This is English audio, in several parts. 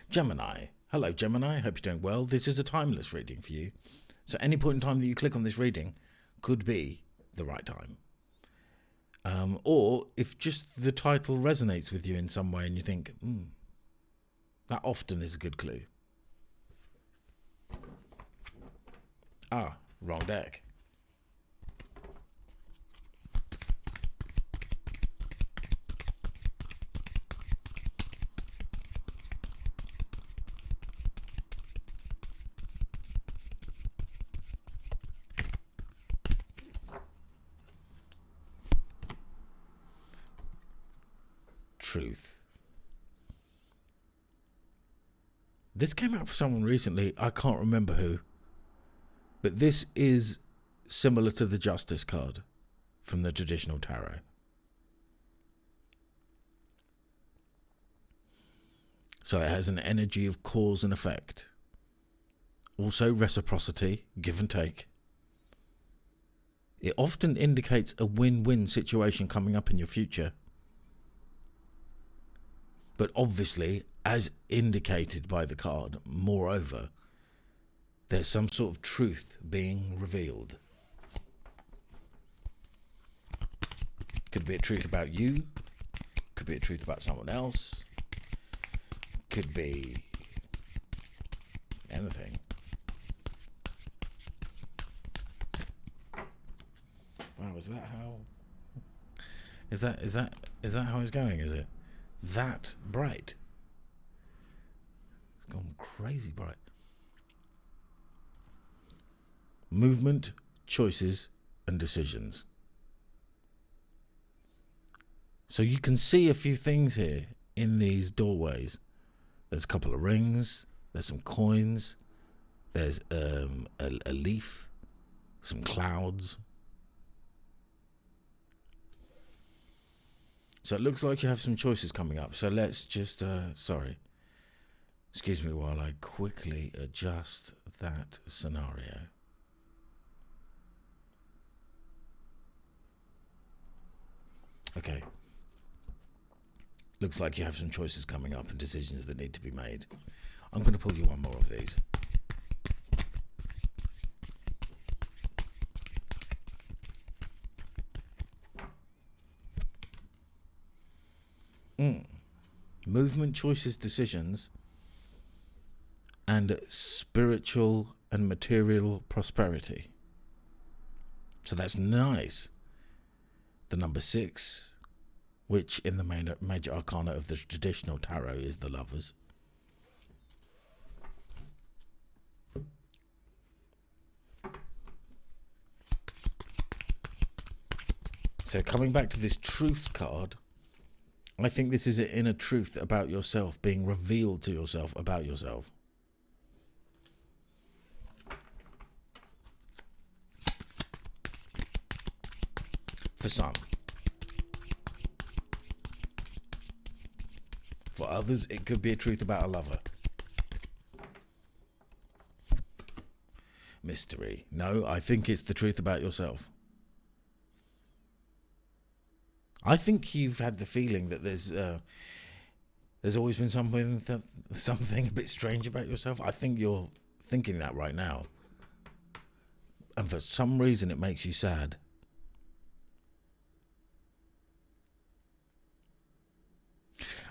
Gemini. Hello, Gemini. Hope you're doing well. This is a timeless reading for you. So any point in time that you click on this reading could be the right time. Or if just the title resonates with you in some way and you think, that often is a good clue. Wrong deck. Truth. This came out for someone recently. I can't remember who. But this is similar to the Justice card from the traditional tarot. So it has an energy of cause and effect. Also reciprocity, give and take. It often indicates a win-win situation coming up in your future. But obviously, as indicated by the card, moreover, there's some sort of truth being revealed. Could be a truth about you. Could be a truth about someone else. Could be anything. Wow, is that how? Is that how it's going? Is it that bright? It's gone crazy bright. Movement, choices, and decisions. So you can see a few things here in these doorways. There's a couple of rings. There's some coins. There's a leaf. Some clouds. So it looks like you have some choices coming up. So let's just, excuse me while I quickly adjust that scenario. Okay. Looks like you have some choices coming up and decisions that need to be made. I'm going to pull you one more of these. Movement, choices, decisions, and spiritual and material prosperity. So that's nice. The number 6, which in the major arcana of the traditional tarot is the Lovers. So coming back to this truth card, I think this is an inner truth about yourself being revealed to yourself about yourself. For some. For others, it could be a truth about a lover. Mystery. No, I think it's the truth about yourself. I think you've had the feeling that there's always been something a bit strange about yourself. I think you're thinking that right now. And for some reason it makes you sad.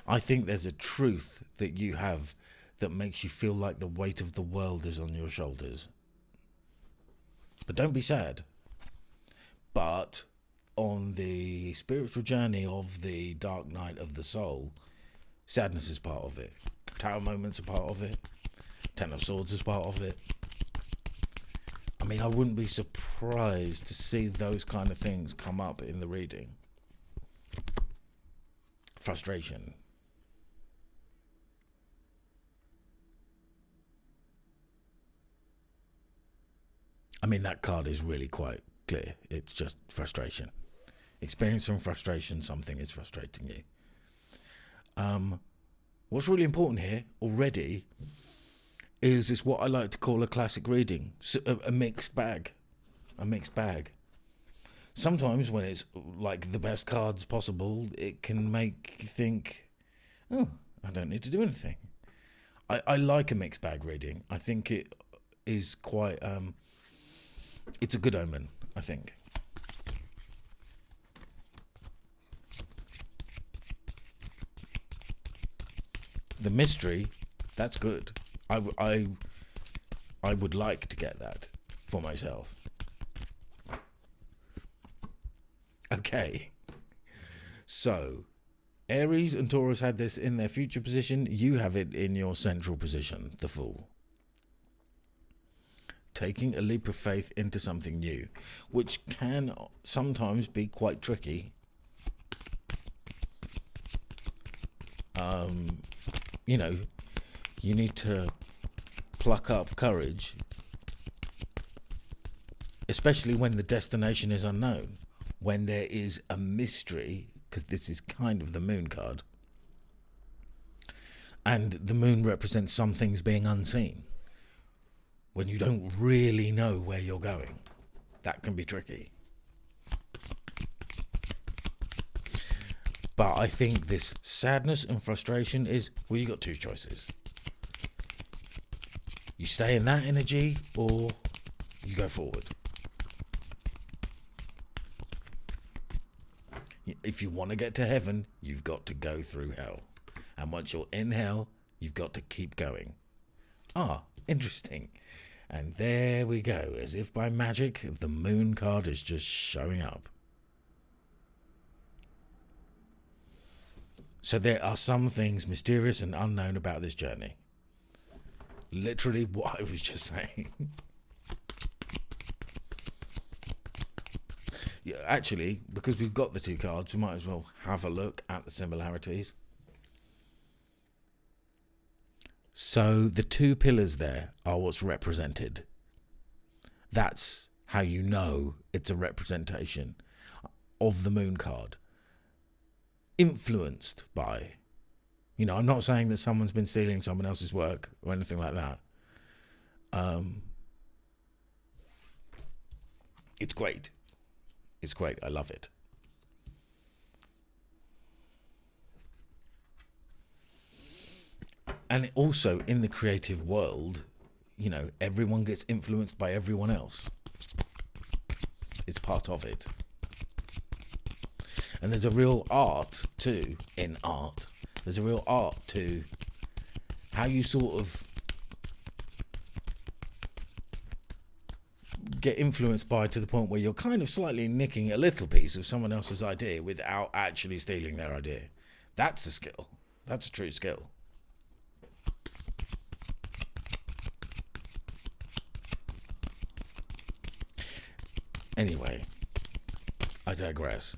I think there's a truth that you have that makes you feel like the weight of the world is on your shoulders. But don't be sad. But on the spiritual journey of the dark night of the soul, sadness is part of it. Tower moments are part of it. Ten of Swords is part of it. I mean, I wouldn't be surprised to see those kind of things come up in the reading. Frustration. I mean, that card is really quite clear. It's just frustration. Experiencing frustration, something is frustrating you. What's really important here already is what I like to call a classic reading, a mixed bag. A mixed bag. Sometimes when it's like the best cards possible, it can make you think, oh, I don't need to do anything. I like a mixed bag reading. I think it is quite it's a good omen, I think. The mystery, that's good. I would like to get that for myself. Okay. So, Aries and Taurus had this in their future position. You have it in your central position, the Fool. Taking a leap of faith into something new, which can sometimes be quite tricky. You know, you need to pluck up courage, especially when the destination is unknown, when there is a mystery, because this is kind of the moon card, and the moon represents some things being unseen. When you don't really know where you're going, that can be tricky. But I think this sadness and frustration is, well, you got two choices. You stay in that energy or you go forward. If you want to get to heaven, you've got to go through hell. And once you're in hell, you've got to keep going. Ah, interesting. And there we go. As if by magic, the moon card is just showing up. So there are some things mysterious and unknown about this journey. Literally what I was just saying. Yeah, actually, because we've got the two cards, we might as well have a look at the similarities. So the two pillars there are what's represented. That's how you know it's a representation of the moon card. Influenced by, you know, I'm not saying that someone's been stealing someone else's work or anything like that. It's great. It's great. I love it. And also in the creative world, you know, everyone gets influenced by everyone else. It's part of it. And there's a real art too in art. There's a real art to how you sort of get influenced by, to the point where you're kind of slightly nicking a little piece of someone else's idea without actually stealing their idea. That's a skill. That's a true skill. Anyway, I digress.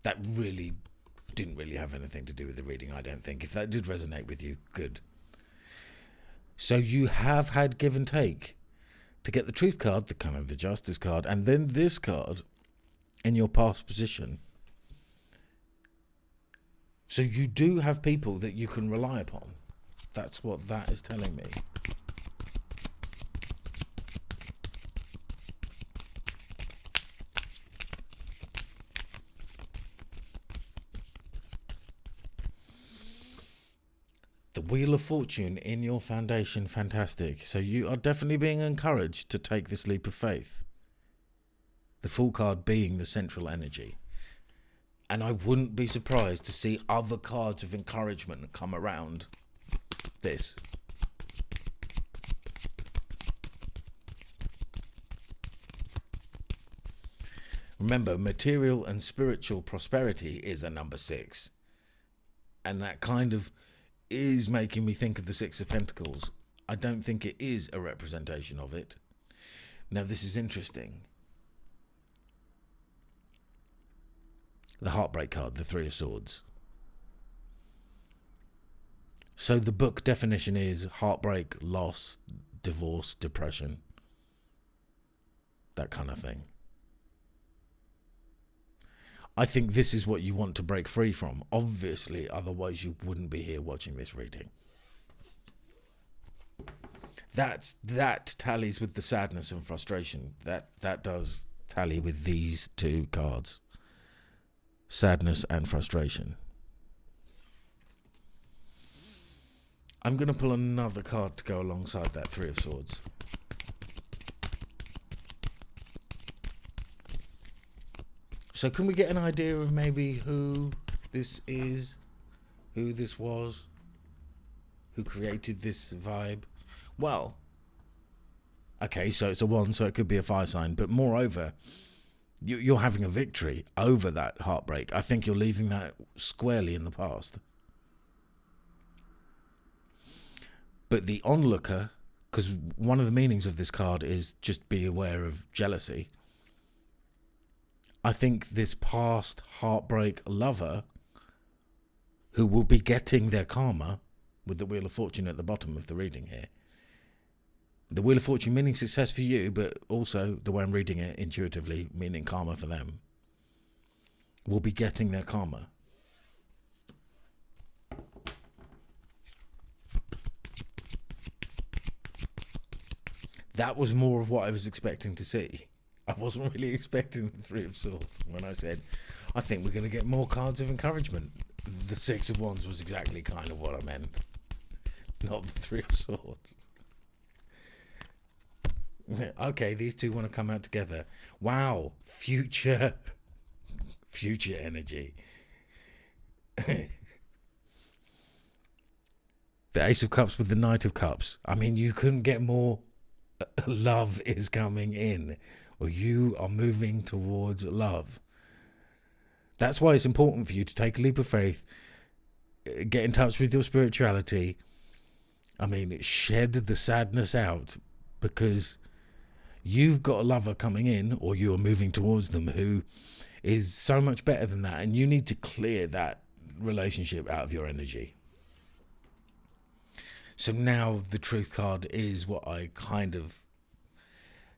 That really didn't really have anything to do with the reading, I don't think. If that did resonate with you, good. So you have had give and take to get the truth card, the kind of the justice card, and then this card in your past position. So you do have people that you can rely upon. That's what that is telling me. The Wheel of Fortune in your foundation, fantastic. So you are definitely being encouraged to take this leap of faith. The Fool card being the central energy. And I wouldn't be surprised to see other cards of encouragement come around this. Remember, material and spiritual prosperity is a number 6. And that kind of is making me think of the Six of Pentacles. I don't think it is a representation of it. Now, this is interesting. The Heartbreak card, the Three of Swords. So the book definition is heartbreak, loss, divorce, depression. That kind of thing. I think this is what you want to break free from. Obviously, otherwise you wouldn't be here watching this reading. That tallies with the sadness and frustration. That does tally with these two cards. Sadness and frustration. I'm going to pull another card to go alongside that Three of Swords. So can we get an idea of maybe who this is, who this was, who created this vibe? Well, okay, so it's a 1, so it could be a fire sign. But moreover, you're having a victory over that heartbreak. I think you're leaving that squarely in the past. But the onlooker, because one of the meanings of this card is just be aware of jealousy. I think this past heartbreak lover who will be getting their karma with the Wheel of Fortune at the bottom of the reading here. The Wheel of Fortune meaning success for you, but also the way I'm reading it intuitively, meaning karma for them, will be getting their karma. That was more of what I was expecting to see. I wasn't really expecting the Three of Swords when I said, I think we're going to get more cards of encouragement. The Six of Wands was exactly kind of what I meant. Not the Three of Swords. Okay, these two want to come out together. Wow, future energy. The Ace of Cups with the Knight of Cups. I mean, you couldn't get more. Love is coming in, or you are moving towards love. That's why it's important for you to take a leap of faith, get in touch with your spirituality. I mean, shed the sadness out, because you've got a lover coming in, or you are moving towards them, who is so much better than that, and you need to clear that relationship out of your energy. So now the Truth card is what I kind of...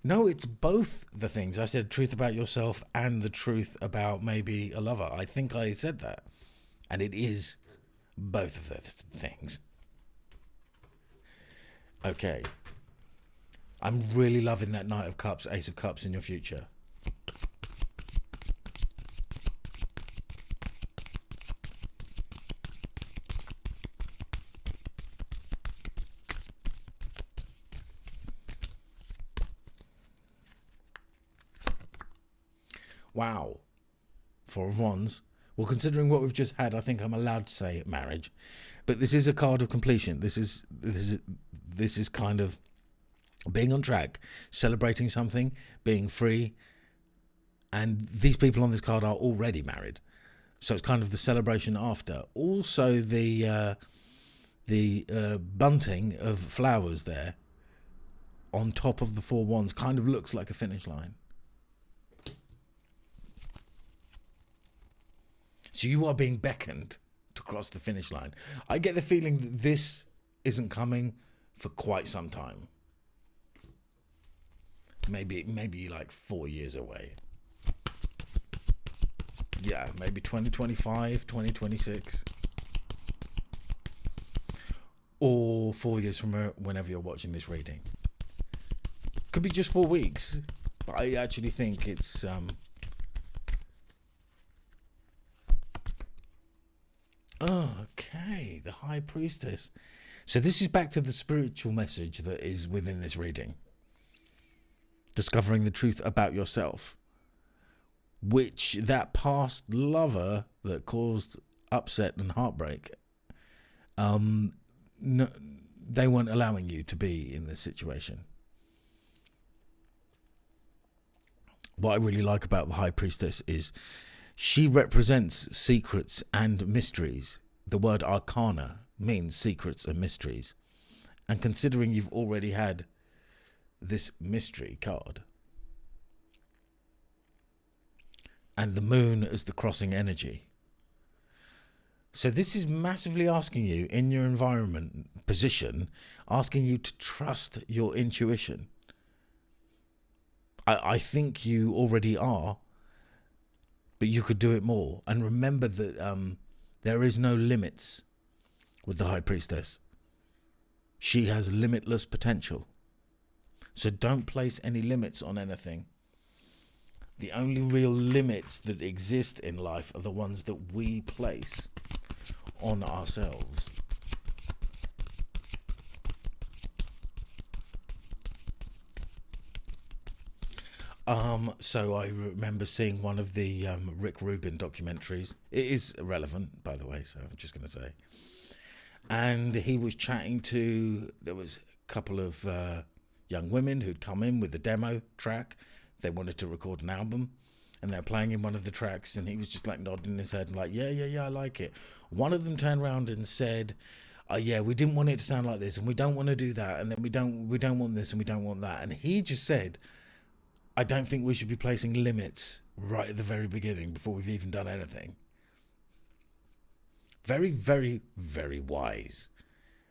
No, it's both the things. I said truth about yourself and the truth about maybe a lover. I think I said that. And it is both of those things. Okay. I'm really loving that Knight of Cups, Ace of Cups in your future. Wow. Four of Wands. Well, considering what we've just had, I think I'm allowed to say marriage. But this is a card of completion. This is kind of being on track, celebrating something, being free. And these people on this card are already married. So it's kind of the celebration after. Also, the bunting of flowers there on top of the Four Wands kind of looks like a finish line. So you are being beckoned to cross the finish line. I get the feeling that this isn't coming for quite some time. Maybe like 4 years away. Yeah, maybe 2025, 2026. Or 4 years from whenever you're watching this reading. Could be just 4 weeks. But I actually think it's... Okay, the High Priestess. So this is back to the spiritual message that is within this reading. Discovering the truth about yourself. Which that past lover that caused upset and heartbreak, no, they weren't allowing you to be in this situation. What I really like about the High Priestess is she represents secrets and mysteries. The word arcana means secrets and mysteries. And considering you've already had this mystery card, and the moon as the crossing energy. So this is massively asking you in your environment position, asking you to trust your intuition. I think you already are, but you could do it more. And remember that there is no limits with the High Priestess. She has limitless potential. So don't place any limits on anything. The only real limits that exist in life are the ones that we place on ourselves. So I remember seeing one of the Rick Rubin documentaries. It is irrelevant, by the way, so I'm just going to say. And he was chatting to, there was a couple of young women who'd come in with a demo track. They wanted to record an album, and they're playing in one of the tracks, and he was just like nodding his head and like, yeah, I like it. One of them turned around and said, yeah, we didn't want it to sound like this, and we don't want to do that, and then we don't want this, and we don't want that. And he just said, I don't think we should be placing limits right at the very beginning before we've even done anything. Very, very, very wise.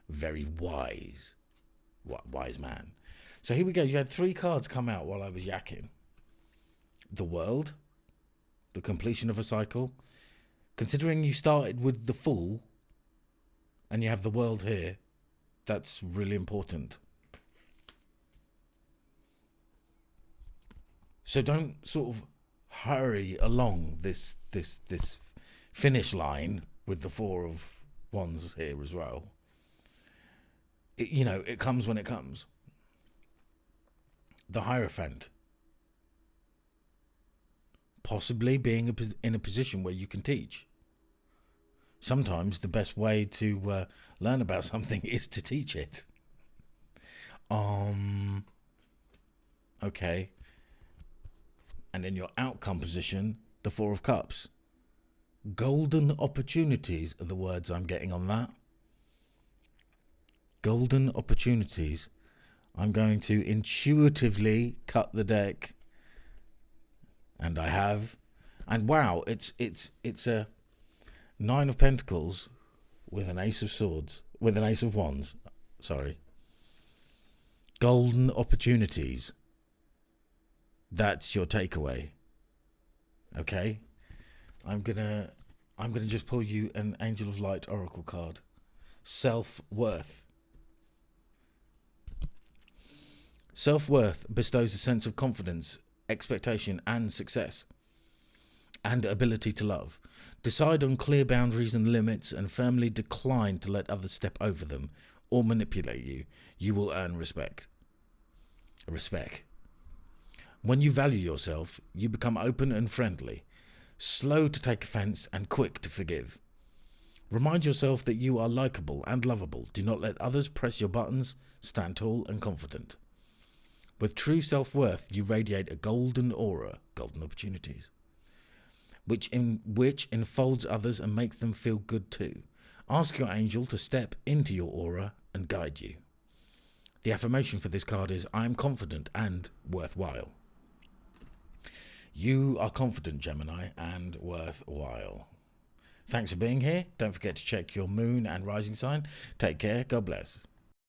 Very wise. Wise man. So here we go. You had 3 cards come out while I was yakking. The world. The completion of a cycle. Considering you started with the Fool and you have the world here, that's really important. So don't sort of hurry along this finish line with the 4 of Wands here as well. It comes when it comes. The Hierophant. Possibly being in a position where you can teach. Sometimes the best way to learn about something is to teach it. Okay. And in your outcome position, the 4 of Cups. Golden opportunities are the words I'm getting on that. Golden opportunities. I'm going to intuitively cut the deck. And I have. And wow, it's a 9 of Pentacles with an Ace of Swords. With an Ace of Wands. Sorry. Golden opportunities. That's your takeaway. Okay? I'm gonna just pull you an Angel of Light Oracle card. Self-worth. Self-worth bestows a sense of confidence, expectation and success, and ability to love. Decide on clear boundaries and limits and firmly decline to let others step over them or manipulate you. You will earn respect. Respect. When you value yourself, you become open and friendly, slow to take offense and quick to forgive. Remind yourself that you are likable and lovable. Do not let others press your buttons. Stand tall and confident. With true self-worth, you radiate a golden aura, golden opportunities, which enfolds others and makes them feel good too. Ask your angel to step into your aura and guide you. The affirmation for this card is, I am confident and worthwhile. You are confident, Gemini, and worthwhile. Thanks for being here. Don't forget to check your moon and rising sign. Take care. God bless.